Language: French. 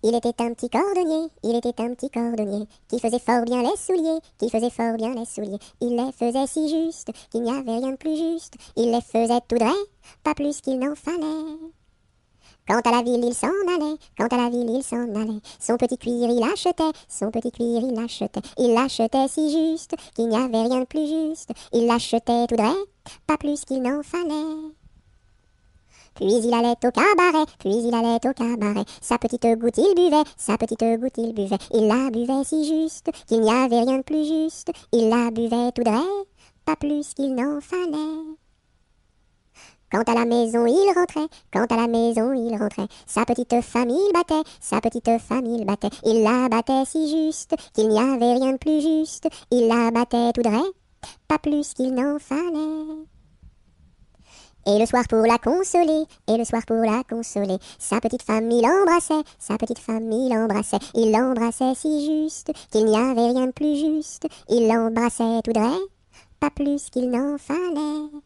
Il était un petit cordonnier, il était un petit cordonnier, qui faisait fort bien les souliers, qui faisait fort bien les souliers. Il les faisait si juste, qu'il n'y avait rien de plus juste. Il les faisait tout droit, pas plus qu'il n'en fallait. Quand à la ville il s'en allait, quand à la ville il s'en allait, son petit cuir il achetait, son petit cuir il l'achetait si juste, qu'il n'y avait rien de plus juste. Il l'achetait tout droit, pas plus qu'il n'en fallait. Puis il allait au cabaret, puis il allait au cabaret. Sa petite goutte il buvait, sa petite goutte il buvait. Il la buvait si juste, qu'il n'y avait rien de plus juste. Il la buvait tout droit, pas plus qu'il n'en fallait. Quand à la maison il rentrait, quand à la maison il rentrait, sa petite femme il battait, sa petite femme il battait. Il la battait si juste, qu'il n'y avait rien de plus juste. Il la battait tout droit, pas plus qu'il n'en fallait. Et le soir pour la consoler, et le soir pour la consoler, sa petite femme il embrassait, sa petite femme il l'embrassait si juste, qu'il n'y avait rien de plus juste, il l'embrassait tout droit, pas plus qu'il n'en fallait.